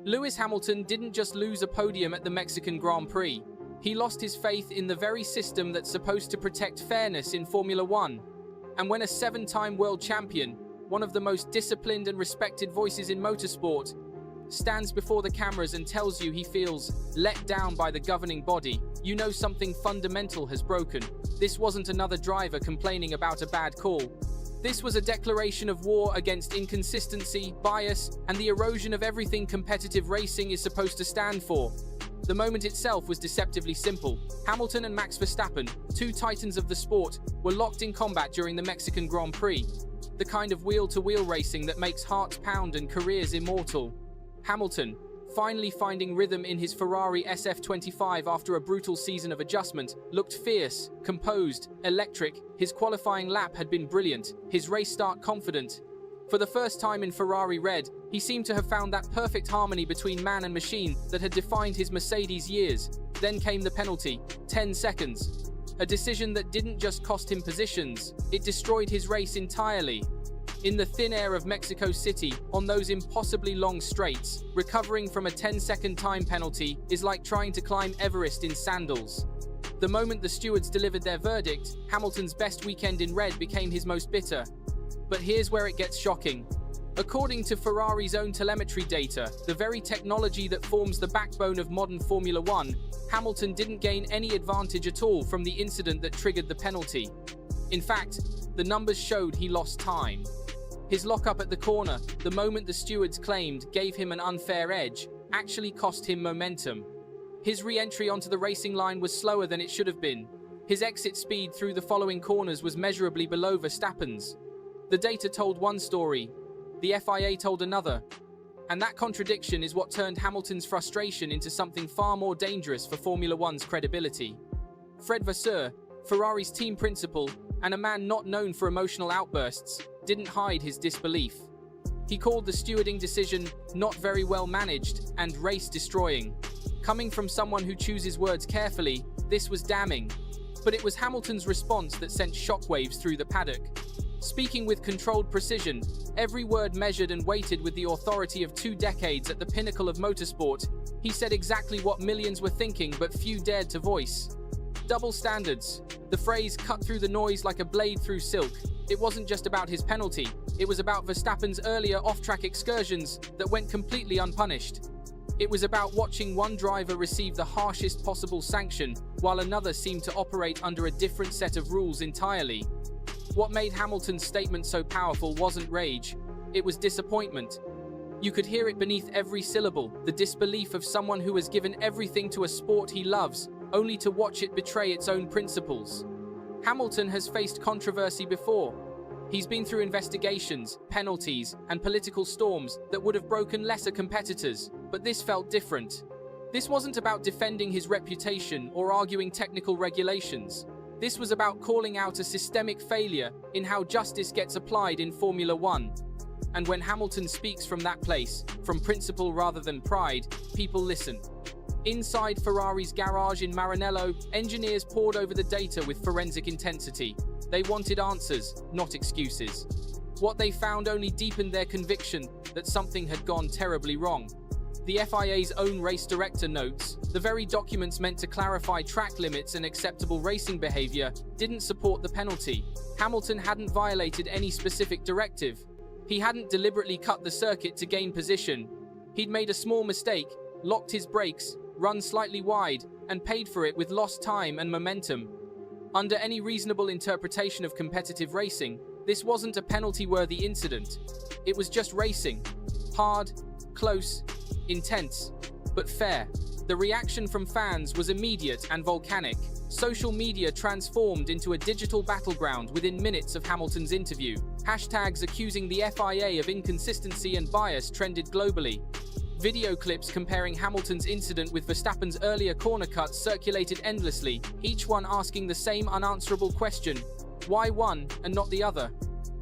Lewis Hamilton didn't just lose a podium at the Mexican Grand Prix. He lost his faith in the very system that's supposed to protect fairness in Formula One. And when a 7-time world champion, one of the most disciplined and respected voices in motorsport, stands before the cameras and tells you he feels let down by the governing body, you know something fundamental has broken. This wasn't another driver complaining about a bad call. This was a declaration of war against inconsistency, bias, and the erosion of everything competitive racing is supposed to stand for. The moment itself was deceptively simple. Hamilton and Max Verstappen, two titans of the sport, were locked in combat during the Mexican Grand Prix. The kind of wheel-to-wheel racing that makes hearts pound and careers immortal. Hamilton, finally finding rhythm in his Ferrari SF25 after a brutal season of adjustment, looked fierce, composed, electric. His qualifying lap had been brilliant, his race start confident. For the first time in Ferrari red, he seemed to have found that perfect harmony between man and machine that had defined his Mercedes years. Then came the penalty, 10 seconds. A decision that didn't just cost him positions, it destroyed his race entirely. In the thin air of Mexico City, on those impossibly long straights, recovering from a 10-second time penalty is like trying to climb Everest in sandals. The moment the stewards delivered their verdict, Hamilton's best weekend in red became his most bitter. But here's where it gets shocking. According to Ferrari's own telemetry data, the very technology that forms the backbone of modern Formula One, Hamilton didn't gain any advantage at all from the incident that triggered the penalty. In fact, the numbers showed he lost time. His lockup at the corner, the moment the stewards claimed gave him an unfair edge, actually cost him momentum. His re-entry onto the racing line was slower than it should have been. His exit speed through the following corners was measurably below Verstappen's. The data told one story, the FIA told another. And that contradiction is what turned Hamilton's frustration into something far more dangerous for Formula One's credibility. Fred Vasseur, Ferrari's team principal, and a man not known for emotional outbursts, didn't hide his disbelief. He called the stewarding decision not very well managed and race-destroying. Coming from someone who chooses words carefully, this was damning. But it was Hamilton's response that sent shockwaves through the paddock. Speaking with controlled precision, every word measured and weighted with the authority of 2 decades at the pinnacle of motorsport, he said exactly what millions were thinking but few dared to voice. Double standards. The phrase cut through the noise like a blade through silk. It wasn't just about his penalty, it was about Verstappen's earlier off-track excursions that went completely unpunished. It was about watching one driver receive the harshest possible sanction, while another seemed to operate under a different set of rules entirely. What made Hamilton's statement so powerful wasn't rage, it was disappointment. You could hear it beneath every syllable, the disbelief of someone who has given everything to a sport he loves, only to watch it betray its own principles. Hamilton has faced controversy before. He's been through investigations, penalties, and political storms that would have broken lesser competitors, but this felt different. This wasn't about defending his reputation or arguing technical regulations. This was about calling out a systemic failure in how justice gets applied in Formula One. And when Hamilton speaks from that place, from principle rather than pride, people listen. Inside Ferrari's garage in Maranello, engineers pored over the data with forensic intensity. They wanted answers, not excuses. What they found only deepened their conviction that something had gone terribly wrong. The FIA's own race director notes, the very documents meant to clarify track limits and acceptable racing behavior didn't support the penalty. Hamilton hadn't violated any specific directive. He hadn't deliberately cut the circuit to gain position. He'd made a small mistake, locked his brakes, run slightly wide, and paid for it with lost time and momentum. Under any reasonable interpretation of competitive racing, this wasn't a penalty-worthy incident. It was just racing. Hard, close, intense, but fair. The reaction from fans was immediate and volcanic. Social media transformed into a digital battleground within minutes of Hamilton's interview. Hashtags accusing the FIA of inconsistency and bias trended globally. Video clips comparing Hamilton's incident with Verstappen's earlier corner cuts circulated endlessly, each one asking the same unanswerable question: why one and not the other?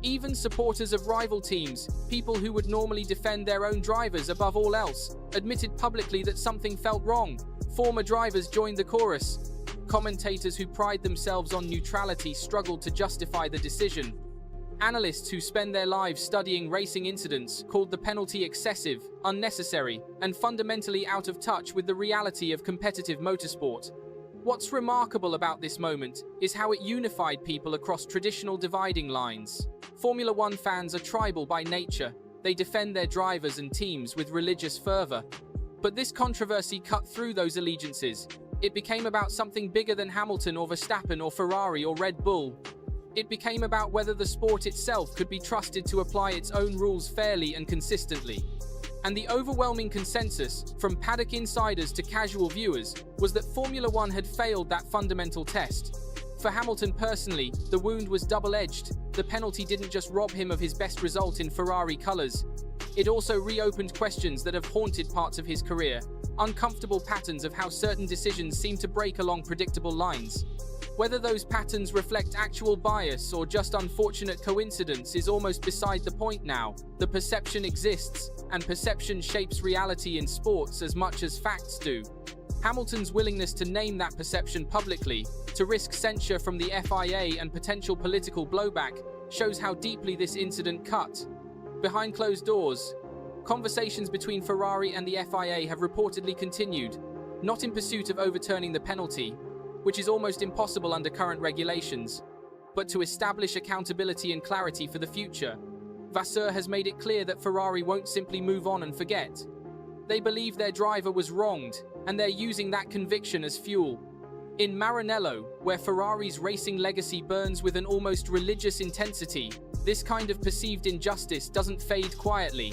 Even supporters of rival teams, people who would normally defend their own drivers above all else, admitted publicly that something felt wrong. Former drivers joined the chorus. Commentators who pride themselves on neutrality struggled to justify the decision. Analysts who spend their lives studying racing incidents called the penalty excessive, unnecessary, and fundamentally out of touch with the reality of competitive motorsport. What's remarkable about this moment is how it unified people across traditional dividing lines. Formula One fans are tribal by nature. They defend their drivers and teams with religious fervor. But this controversy cut through those allegiances. It became about something bigger than Hamilton or Verstappen or Ferrari or Red Bull. It became about whether the sport itself could be trusted to apply its own rules fairly and consistently. And the overwhelming consensus, from paddock insiders to casual viewers, was that Formula One had failed that fundamental test. For Hamilton personally, the wound was double-edged. The penalty didn't just rob him of his best result in Ferrari colours. It also reopened questions that have haunted parts of his career, uncomfortable patterns of how certain decisions seem to break along predictable lines. Whether those patterns reflect actual bias or just unfortunate coincidence is almost beside the point now. The perception exists, and perception shapes reality in sports as much as facts do. Hamilton's willingness to name that perception publicly, to risk censure from the FIA and potential political blowback, shows how deeply this incident cut. Behind closed doors, conversations between Ferrari and the FIA have reportedly continued, not in pursuit of overturning the penalty, which is almost impossible under current regulations, but to establish accountability and clarity for the future. Vasseur has made it clear that Ferrari won't simply move on and forget. They believe their driver was wronged, and they're using that conviction as fuel. In Maranello, where Ferrari's racing legacy burns with an almost religious intensity, this kind of perceived injustice doesn't fade quietly.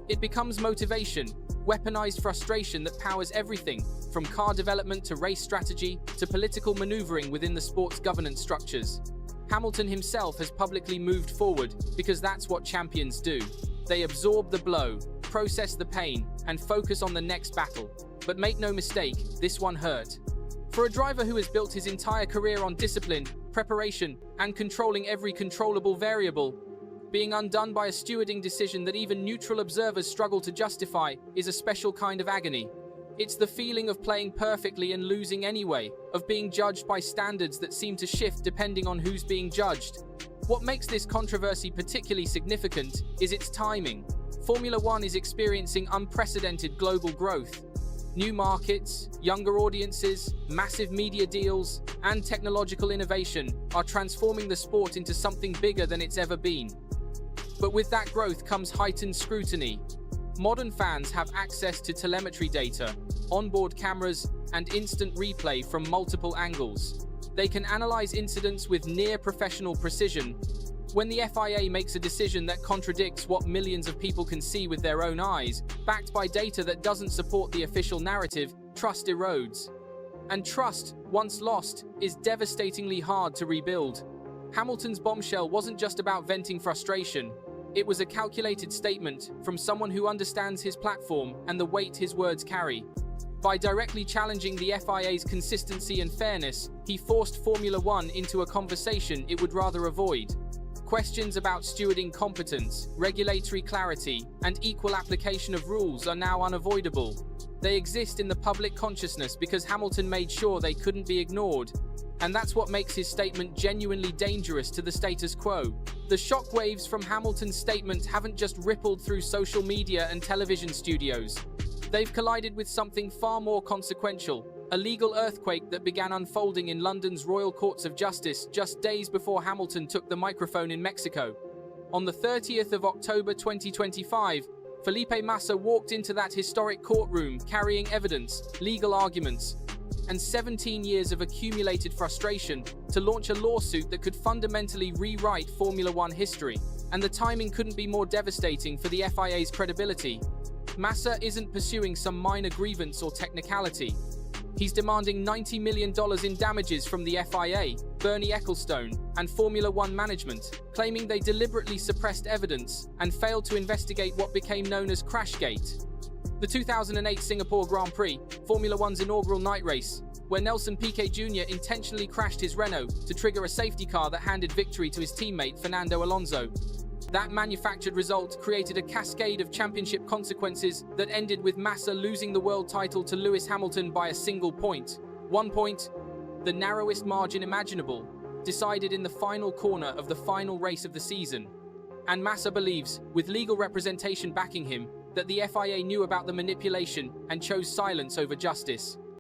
It becomes motivation, weaponized frustration that powers everything, from car development to race strategy to political maneuvering within the sport's governance structures. Hamilton himself has publicly moved forward because that's what champions do. They absorb the blow, process the pain, and focus on the next battle. But make no mistake, this one hurt. For a driver who has built his entire career on discipline, preparation, and controlling every controllable variable, being undone by a stewarding decision that even neutral observers struggle to justify is a special kind of agony. It's the feeling of playing perfectly and losing anyway, of being judged by standards that seem to shift depending on who's being judged. What makes this controversy particularly significant is its timing. Formula One is experiencing unprecedented global growth. New markets, younger audiences, massive media deals, and technological innovation are transforming the sport into something bigger than it's ever been. But with that growth comes heightened scrutiny. Modern fans have access to telemetry data, onboard cameras, and instant replay from multiple angles. They can analyze incidents with near-professional precision. When the FIA makes a decision that contradicts what millions of people can see with their own eyes, backed by data that doesn't support the official narrative, trust erodes. And trust, once lost, is devastatingly hard to rebuild. Hamilton's bombshell wasn't just about venting frustration. It was a calculated statement from someone who understands his platform and the weight his words carry. By directly challenging the FIA's consistency and fairness, he forced Formula One into a conversation it would rather avoid. Questions about stewarding competence, regulatory clarity, and equal application of rules are now unavoidable. They exist in the public consciousness because Hamilton made sure they couldn't be ignored. And that's what makes his statement genuinely dangerous to the status quo. The shockwaves from Hamilton's statement haven't just rippled through social media and television studios. They've collided with something far more consequential, a legal earthquake that began unfolding in London's Royal Courts of Justice just days before Hamilton took the microphone in Mexico. On the 30th of October 2025, Felipe Massa walked into that historic courtroom carrying evidence, legal arguments, and 17 years of accumulated frustration to launch a lawsuit that could fundamentally rewrite Formula One history. And the timing couldn't be more devastating for the FIA's credibility. Massa isn't pursuing some minor grievance or technicality. He's demanding $90 million in damages from the FIA, Bernie Ecclestone, and Formula One management, claiming they deliberately suppressed evidence and failed to investigate what became known as Crashgate. The 2008 Singapore Grand Prix, Formula One's inaugural night race, where Nelson Piquet Jr. intentionally crashed his Renault to trigger a safety car that handed victory to his teammate Fernando Alonso. That manufactured result created a cascade of championship consequences that ended with Massa losing the world title to Lewis Hamilton by a single point. 1 point, the narrowest margin imaginable. decided in the final corner of the final race of the season. And Massa believes, with legal representation backing him, that the FIA knew about the manipulation and chose silence over justice.